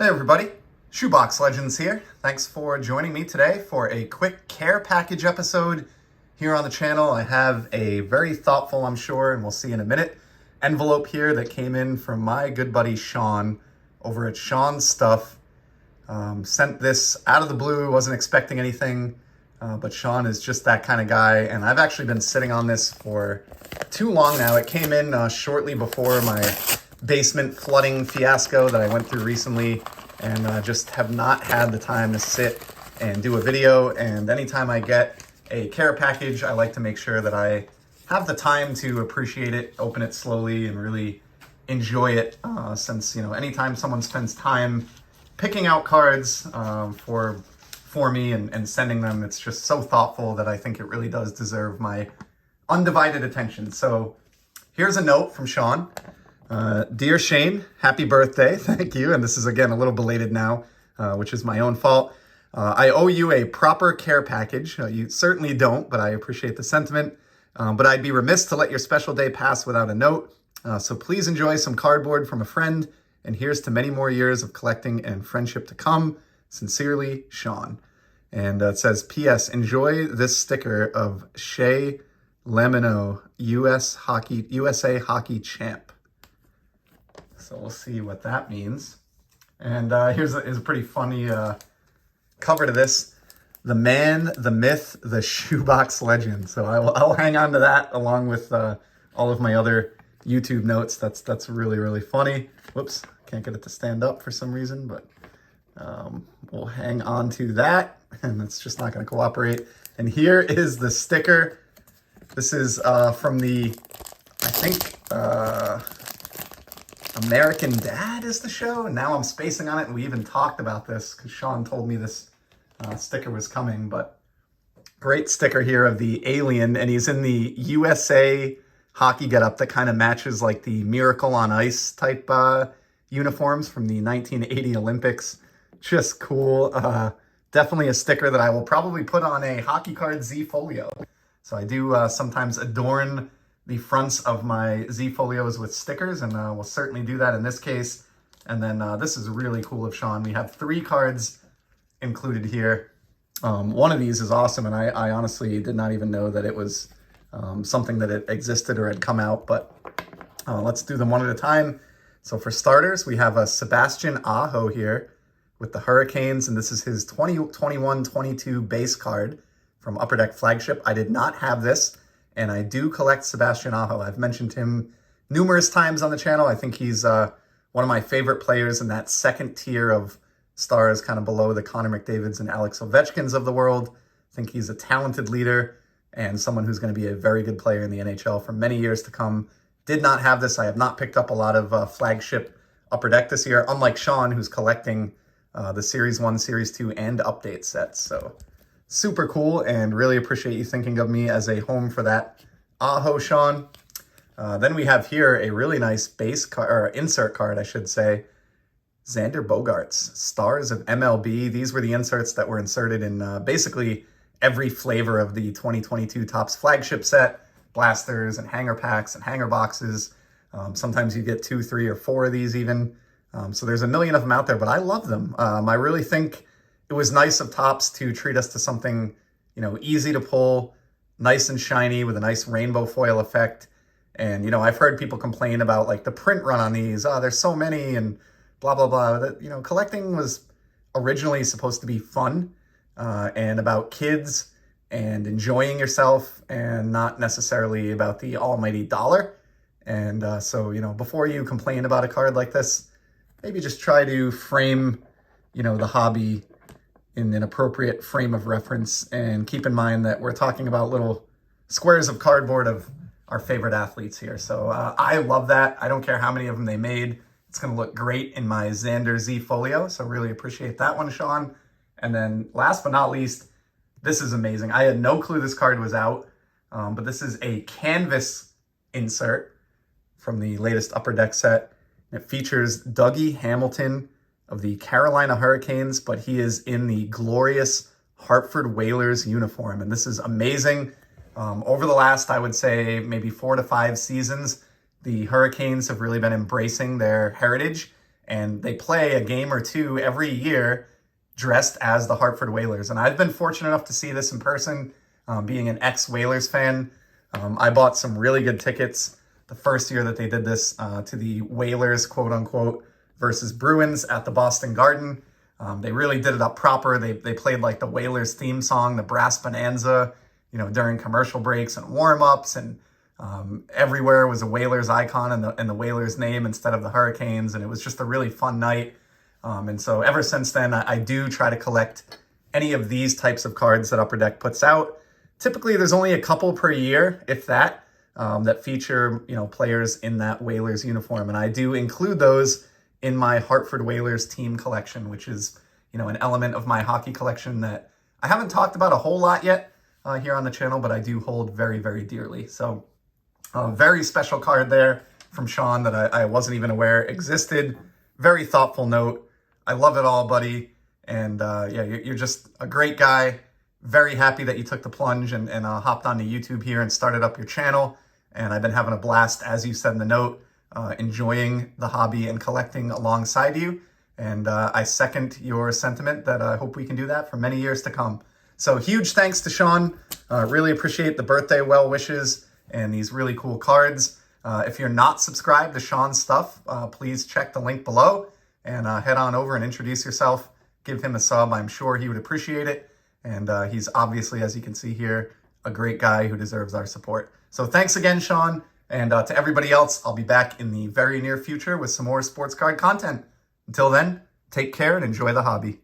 Hey everybody, Shoebox Legends here. Thanks for joining me today for a quick care package episode here on the channel. I have a very thoughtful, I'm sure, and we'll see in a minute, envelope here that came in from my good buddy Shawn over at Shawn's Stuff. Sent this out of the blue, wasn't expecting anything, but Shawn is just that kind of guy, and I've actually been sitting on this for too long now. It came in shortly before my basement flooding fiasco that I went through recently, and just have not had the time to sit and do a video. And anytime I get a care package, I like to make sure that I have the time to appreciate it, open it slowly, and really enjoy it, since, anytime someone spends time picking out cards for me and sending them, it's just so thoughtful that I think it really does deserve my undivided attention. So here's a note from Shawn. Dear Shane, happy birthday. Thank you. And this is, again, a little belated now, which is my own fault. I owe you a proper care package. You certainly don't, but I appreciate the sentiment. But I'd be remiss to let your special day pass without a note. So please enjoy some cardboard from a friend. And here's to many more years of collecting and friendship to come. Sincerely, Shawn. And it says, P.S. Enjoy this sticker of Shea Lemino, USA hockey champ. So we'll see what that means. And here's a pretty funny cover to this. The man, the myth, the shoebox legend. So I'll hang on to that along with all of my other YouTube notes. That's really, really funny. Whoops, can't get it to stand up for some reason, but we'll hang on to that. And it's just not going to cooperate. And here is the sticker. This is from the, I think, American Dad is the show, and now I'm spacing on it, and we even talked about this because Shawn told me this sticker was coming. But great sticker here of the alien, and he's in the USA hockey getup that kind of matches like the Miracle on Ice type uniforms from the 1980 Olympics. Just cool. Definitely a sticker that I will probably put on a hockey card Z folio. So I do sometimes adorn the fronts of my Z folios with stickers, and we'll certainly do that in this case. And then this is really cool of Shawn. We have 3 cards included here. One of these is awesome, and I honestly did not even know that it was something that it existed or had come out, but let's do them one at a time. So for starters, we have a Sebastian Aho here with the Hurricanes, and this is his 2021-22 base card from Upper Deck Flagship. I did not have this, and I do collect Sebastian Aho. I've mentioned him numerous times on the channel. I think he's one of my favorite players in that second tier of stars, kind of below the Connor McDavids and Alex Ovechkins of the world. I think he's a talented leader and someone who's going to be a very good player in the NHL for many years to come. Did not have this. I have not picked up a lot of Flagship Upper Deck this year, unlike Shawn, who's collecting the Series 1, Series 2, and update sets. So super cool, and really appreciate you thinking of me as a home for that Aho, Shawn. Then we have here a really nice base card, or insert card, I should say. Xander Bogaerts, Stars of MLB. These were the inserts that were inserted in basically every flavor of the 2022 Topps Flagship set. Blasters and hanger packs and hanger boxes. Sometimes you get 2, 3, or 4 of these even. So there's a million of them out there, but I love them. I really think it was nice of Topps to treat us to something, easy to pull, nice and shiny with a nice rainbow foil effect. And, I've heard people complain about like the print run on these. Oh, there's so many and blah, blah, blah. That, collecting was originally supposed to be fun and about kids and enjoying yourself, and not necessarily about the almighty dollar. And so, before you complain about a card like this, maybe just try to frame, the hobby in an appropriate frame of reference, and keep in mind that we're talking about little squares of cardboard of our favorite athletes here. So I love that. I don't care how many of them they made. It's going to look great in my Xander Z folio. So really appreciate that one, Shawn. And then last but not least, this is amazing. I had no clue this card was out, but this is a canvas insert from the latest Upper Deck set. It features Dougie Hamilton of the Carolina Hurricanes, but he is in the glorious Hartford Whalers uniform. And this is amazing. Over the last, I would say, maybe 4 to 5 seasons, the Hurricanes have really been embracing their heritage and they play a game or two every year dressed as the Hartford Whalers. And I've been fortunate enough to see this in person, being an ex-Whalers fan. I bought some really good tickets the first year that they did this to the Whalers, quote unquote, versus Bruins at the Boston Garden. They really did it up proper. They played like the Whalers theme song, the Brass Bonanza, during commercial breaks and warm-ups, and everywhere was a Whalers icon and the Whalers name instead of the Hurricanes, and it was just a really fun night. And so ever since then, I do try to collect any of these types of cards that Upper Deck puts out. Typically, there's only a couple per year, if that, that feature players in that Whalers uniform, and I do include those in my Hartford Whalers team collection, which is an element of my hockey collection that I haven't talked about a whole lot yet here on the channel, but I do hold very, very dearly. So a very special card there from Shawn that I wasn't even aware existed. Very thoughtful note. I love it all, buddy. And yeah, you're just a great guy. Very happy that you took the plunge and hopped onto YouTube here and started up your channel. And I've been having a blast, as you said in the note, enjoying the hobby and collecting alongside you. And I second your sentiment that I hope we can do that for many years to come. So huge thanks to Shawn. Really appreciate the birthday well wishes and these really cool cards. If you're not subscribed to Shawn's stuff, please check the link below and head on over and introduce yourself. Give him a sub. I'm sure he would appreciate it. And he's obviously, as you can see here, a great guy who deserves our support. So thanks again, Shawn. And to everybody else, I'll be back in the very near future with some more sports card content. Until then, take care and enjoy the hobby.